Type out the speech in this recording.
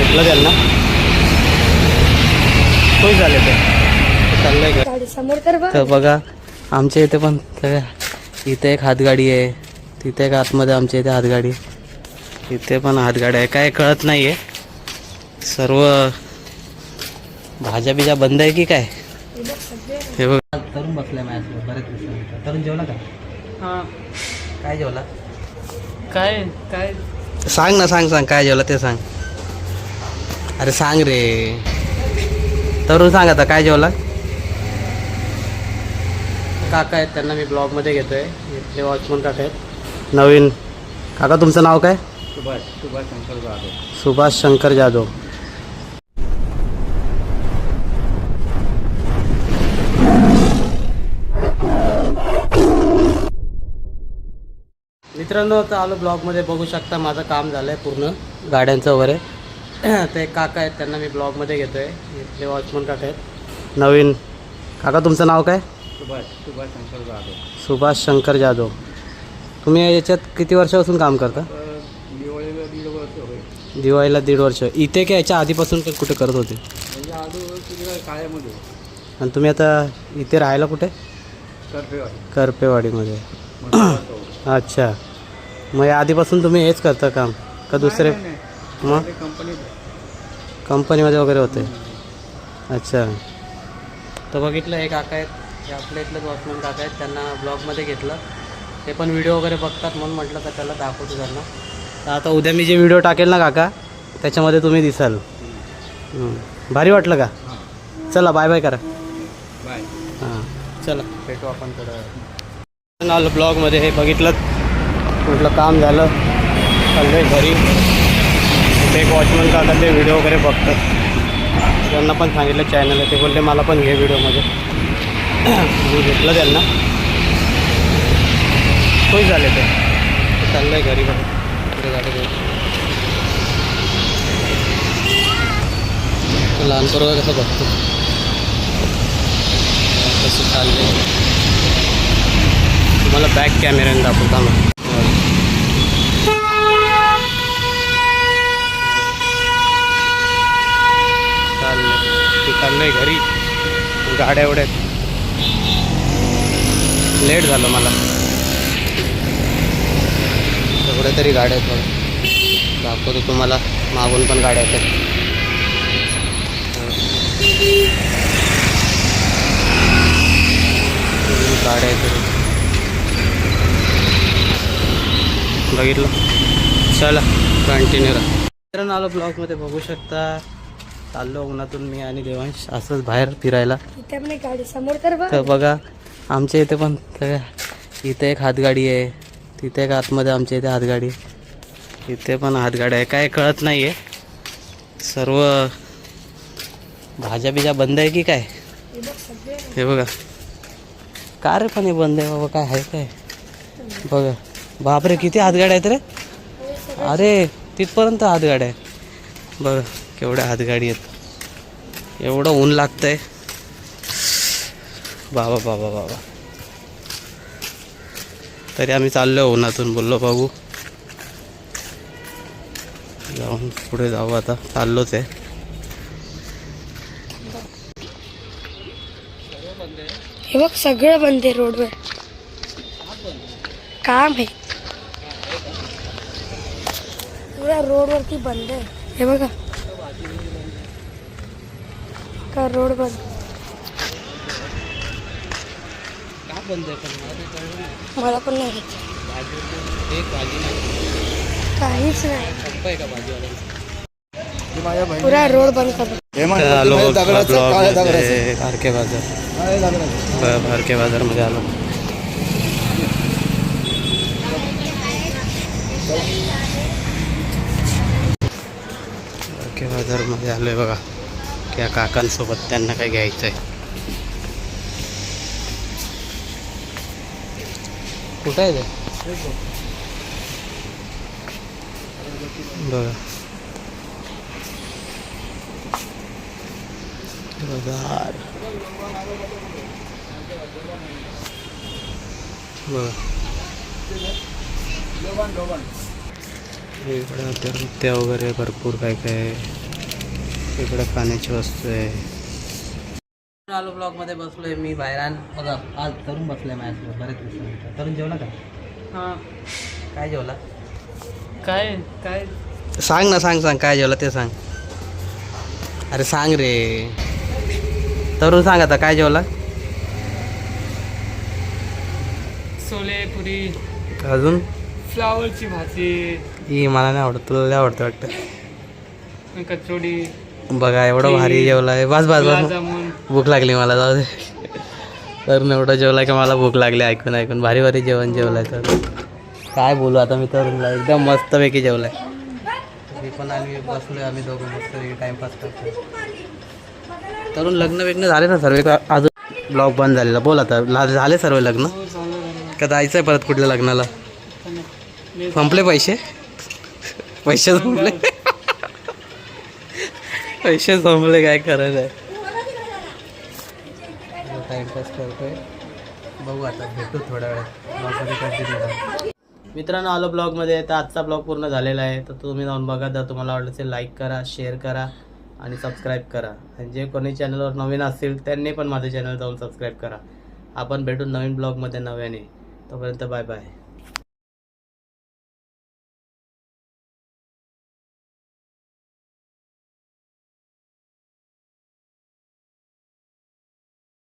भेटलं त्यांना खुश झाले ते चाललंय का गाडी समोर तर बघ. तर बघा आमच्या इथे पण इथे एक हातगाडी आहे, तिथे एक आतमध्ये आमच्या इथे हातगाडी, इथे पण हातगाडी आहे. काय कळत नाही आहे, सर्व भाज्या बिज्या बंद आहे की काय. हे बघ तरुण बसलाय माझ्यासोबत बरेच दिवसानंतर. तरुण जेवला का? हां. काय जेवला? काय काय सांग ना, सांग काय जेवला ते सांग. अरे सांग रे तरुण, सांग आता काय जेवला. काका आहेत त्यांना मी ब्लॉगमध्ये घेतोय, इथले वॉचमन काका आहेत. नवीन काका तुमचं नाव काय? सुभाष शंकर जाधव. सुभाष शंकर जाधव. मित्रांनो आता आलो ब्लॉगमध्ये, बघू शकता माझं काम झालं आहे पूर्ण गाड्यांचं वगैरे. ते काका आहेत त्यांना मी ब्लॉगमध्ये घेतोय, इथले वॉचमन काका आहेत. नवीन काका तुमचं नाव काय? सुभाष शंकर जाधव. सुभाष शंकर जाधव. तुम्ही याच्यात किती वर्षापासून काम करता? दिवाळीला 1.5 वर्ष होईल. दिवाळीला 1.5 वर्ष. इथे की याच्या आधीपासून कुठे करत होते? म्हणजे आजू काळ्यामध्ये आणि तुम्ही आता इथे राहायला कुठे? करपेवाडी. करपेवाडीमध्ये. अच्छा, मग या आधीपासून तुम्ही हेच करता काम का दुसरे? मग कंपनीमध्ये वगैरे होते. अच्छा, तर बघितलं हे काका आहेत, हे आपल्या इथलंच वॉचमन काका आहेत, त्यांना ब्लॉगमध्ये घेतलं. ते पण व्हिडिओ वगैरे बघतात म्हणून म्हटलं का त्याला दाखवतो त्यांना. तर आता उद्या मी जे व्हिडिओ टाकेल ना काका, त्याच्यामध्ये तुम्ही दिसाल. भारी वाटलं का? चला बाय बाय करा. बाय. हां चला भेटू आपण थोडं. आलं ब्लॉगमध्ये, हे बघितलं म्हटलं काम झालं, चाललंय घरी. ते एक वॉचमन काका ते व्हिडिओ वगैरे बघतात, त्यांना पण सांगितलं चॅनल आहे, ते बोलले मला पण घे व्हिडिओमध्ये. मी घेतलं त्यांना, खुश झाले ते चाललंय घरी पण पुढे गाडी घेऊन. लहान पोरं कसं बघतो कसं चाललंय, तुम्हाला बॅक कॅमेऱ्याने दाखवता मग. चाललंय घरी, गाड्या एवढ्या लेट झालं मला. एवढ्या तरी गाड्या आहेत, थोडं दाखवतो तुम्हाला. मागून पण गाड्या आहेत, गाड्या आहेत बघितलं. चला कंटिन्यू राहा. मित्रांनो आलो ब्लॉगमध्ये, बघू शकता चाललो उन्हातून मी आणि देवांश असंच बाहेर फिरायला. इथे पण एक गाडी समोर तर बघ. तर बघा आमच्या इथे पण इथे एक हातगाडी आहे, तिथे एक आतमध्ये आमच्या इथे हातगाडी, इथे पण हातगाडी आहे. काय कळत नाही आहे, सर्व भाज्या बिज्या बंद आहे की काय. हे बघा का रे, पण हे बंद आहे बाबा, काय आहे काय बघा. बापरे किती हातगाड्या आहेत रे, अरे तिथपर्यंत हातगाड्या आहे बघा, केवढ्या हातगाडी आहेत. एवढं ऊन लागतंय बाबा बाबा बाबा. तरी आम्ही चाललो उन्हातून, बोललो बघू जाऊन पुढे जाऊ. आता चाललोच आहे. हे बघ सगळं बंद आहे रोडवर, काम आहे पुरा रोडवरती बंद आहे. हे बघा का रोड बंद, का बंद आहे पण मला पण नाही माहिती. एक भाजी नाही, काहीच नाही, संप आहे का भाजीवाल्यांचा. पुरा रोड बंद कर. आलो भारके बाजार, भारके बाजारमध्ये आलो. भारके बाजारमध्ये आलोय बघा, त्या काकांसोबत त्यांना काय घ्यायचं आहे. कुठं आहे ते बघा. बाजार बघा, इकडे नृत्य वगैरे भरपूर काय काय इकडे खाण्याची वस्तू आहे. आलो ब्लॉगमध्ये बसलोय मी बाहेर. बघा आज तरुण बसलाय माझ्यासोबत बरेच दिवसानंतर. तरुण जेवला का? हां काय जेवला? काय काय सांग ना, सांग काय जेवला ते सांग. अरे सांग रे तरुण, सांग आता काय जेवला? सोले पुरी, अजून फ्लावरची भाजी, ही मला नाही आवडत, तुला लय आवडतं वाटतं. कचोडी, बघा एवढं भारी जेवलाय. बस बस बस, गुलाबजामुन. भूक लागली मला, जाऊ दे. तरुण एवढं जेवलाय की मला भूक लागली ऐकून ऐकून. भारी भारी जेवण जेवलाय. तर काय बोलू आता मी तरुणला, एकदम मस्तपैकी जेवलाय. मी पण आम्ही बसलोय, आम्ही दोघं मस्त टाइमपास करतो. तरुण लग्न बिग्न झाले ना सर्व का अजून ब्लॉग बंद झालेला? बोल आता, झाले सर्व लग्न का जायचं आहे परत कुठल्या लग्नाला? संपले पैसे? पैसे संपले? पैसे संपले, काय करायचं आहे. टाइमपास करतोय, बघू आता भेटू थोड्या वेळात ब्लॉगमध्ये कंटिन्यू करा. मित्रांनो आलो ब्लॉगमध्ये. तर आजचा ब्लॉग पूर्ण झालेला आहे, तर तुम्ही जाऊन बघा. जर तुम्हाला आवडलं असेल लाईक करा, शेअर करा आणि सबस्क्राईब करा. आणि जे कोणी चॅनलवर नवीन असतील त्यांनी पण माझं चॅनल जाऊन सबस्क्राईब करा. आपण भेटून नवीन ब्लॉगमध्ये नव्याने. तोपर्यंत बाय बाय.